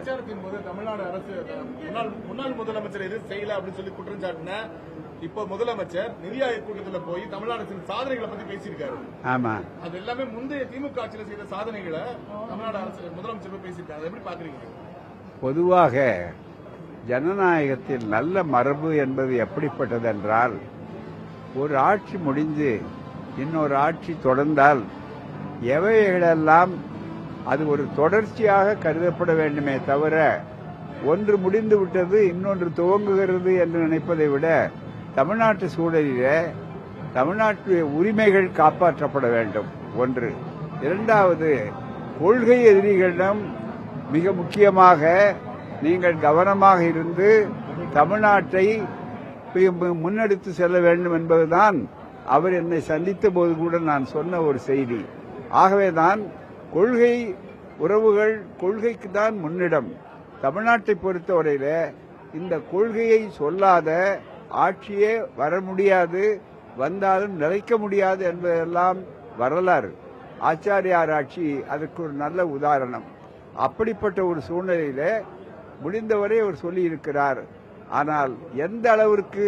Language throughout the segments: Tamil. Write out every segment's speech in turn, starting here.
பிரச்சாரத்தின் போது தமிழ்நாடு அரசு முன்னாள் முதலமைச்சர் எதுவும் செய்யல அப்படின்னு சொல்லி குற்றம் சாட்டின இப்ப முதலமைச்சர் நிதி ஆயோக் கூட்டத்தில் போய் தமிழ்நாடு அரசின் சாதனைகளை பத்தி பேசியிருக்காரு. ஆமா, அது எல்லாமே முந்தைய திமுக ஆட்சியில் செய்த சாதனைகளை தமிழ்நாடு அரசு முதலமைச்சர் பேசியிருக்காரு. எப்படி பாக்குறீங்க? பொதுவாக ஜனநாயகத்தில் நல்ல மரபு என்பது எப்படிப்பட்டதென்றால், ஒரு ஆட்சி முடிந்து இன்னொரு ஆட்சி தொடர்ந்தால் எவைகளெல்லாம் அது ஒரு தொடர்ச்சியாக கருதப்பட வேண்டுமே தவிர, ஒன்று முடிந்து விட்டது இன்னொன்று துவங்குகிறது என்று நினைப்பதை விட, தமிழ்நாட்டு சூழலிலே தமிழ்நாட்டு உரிமைகள் காப்பாற்றப்பட வேண்டும். ஒன்று. இரண்டாவது, கொள்கை எதிரிகளிடம் மிக முக்கியமாக நீங்கள் கவனமாக இருந்து தமிழ்நாட்டை முன்னெடுத்து செல்ல வேண்டும் என்பதுதான் அவர் என்னை சந்தித்த போது கூட நான் சொன்ன ஒரு செய்தி. ஆகவேதான் கொள்கை உறவுகள், கொள்கைக்கு தான் முன்னிடம். தமிழ்நாட்டை பொறுத்தவரையில இந்த கொள்கையை சொல்லாத ஆட்சியே வர முடியாது, வந்தாலும் நிலைக்க முடியாது என்பதெல்லாம் வரலாறு. ஆச்சாரியார் ஆட்சி அதற்கு ஒரு நல்ல உதாரணம். அப்படிப்பட்ட ஒரு சூழ்நிலையில முடிந்தவரை அவர் சொல்லியிருக்கிறார். ஆனால் எந்த அளவிற்கு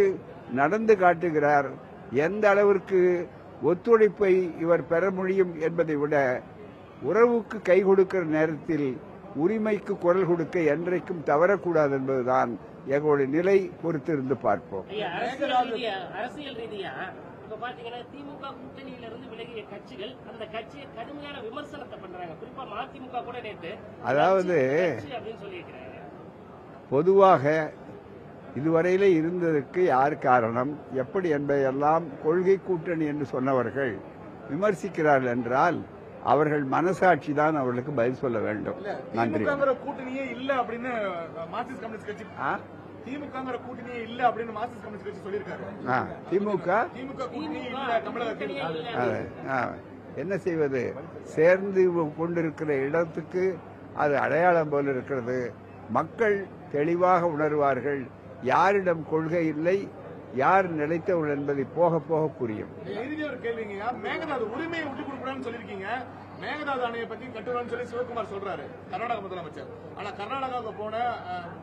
நடந்து காட்டுகிறார், எந்த அளவிற்கு ஒத்துழைப்பை இவர் பெற முடியும் என்பதை விட, உறவுக்கு கை கொடுக்கிற நேரத்தில் உரிமைக்கு குரல் கொடுக்க என்றைக்கும் தவறக்கூடாது என்பதுதான் எங்களுடைய நிலை. பொறுத்திருந்து பார்ப்போம். அரசியல் ரீதியா இப்ப பாத்தீங்கன்னா திமுக கூட்டணியிலிருந்து விலகிய கட்சிகள் அந்த கட்சியை கடுமையான விமர்சனத்தை பண்றாங்க. குறிப்பா மதிமுக கூட நேற்று அதாவது அப்படின்னு சொல்லியிருக்கிறாங்க. பொதுவாக இதுவரையிலே இருந்ததற்கு யார் காரணம், எப்படி என்பதையெல்லாம் கொள்கை கூட்டணி என்று சொன்னவர்கள் விமர்சிக்கிறார்கள் என்றால் அவர்கள் மனசாட்சி தான் அவர்களுக்கு பதில் சொல்ல வேண்டும். நன்றி. கூட்டணியே இல்ல அப்படின்னு மார்க்சிஸ்ட் கம்யூனிஸ்ட் கட்சி திமுக கூட்டணியே இல்ல அப்படின்னு மார்க்சிஸ்ட் கம்யூனிஸ்ட் கட்சி சொல்லியிருக்காரு. திமுக கூட்டணி இல்ல தமிழகத்தில். என்ன செய்வது? சேர்ந்து கொண்டிருக்கிற இடத்துக்கு அது அடையாளம் போல இருக்கிறது. மக்கள் தெளிவாக உணர்வார்கள் யாரிடம் கொள்கை இல்லை, யார் நிலைத்தவர்கள் என்பதை போக போக புரியும். கேள்விங்க, மேகதாது உரிமையை விட்டுக் கொடுக்கணும்னு சொல்லிருக்கீங்க. மேகதாது அணையை பத்தி கட்டுறான்னு சொல்லி சிவகுமார் சொல்றாரு, கர்நாடக முதலமைச்சர். ஆனா கர்நாடகாவுக்கு போன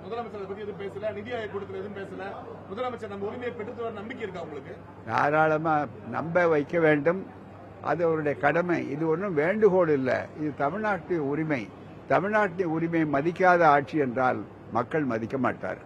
முதலமைச்சர் அதை பத்தி எதுவும் பேசல, நிதி ஆயோக் கூட்டத்தில் எதுவும் பேசல. முதலமைச்சர் நம்ம உரிமையை பெற்று வர நம்பிக்கை இருக்கா உங்களுக்கு? தாராளமா நம்ப வைக்க வேண்டும். அது அவருடைய கடமை. இது ஒன்றும் வேண்டுகோள் இல்லை. இது தமிழ்நாட்டு உரிமை. தமிழ்நாட்டின் உரிமையை மதிக்காத ஆட்சி என்றால் மக்கள் மதிக்க மாட்டார்.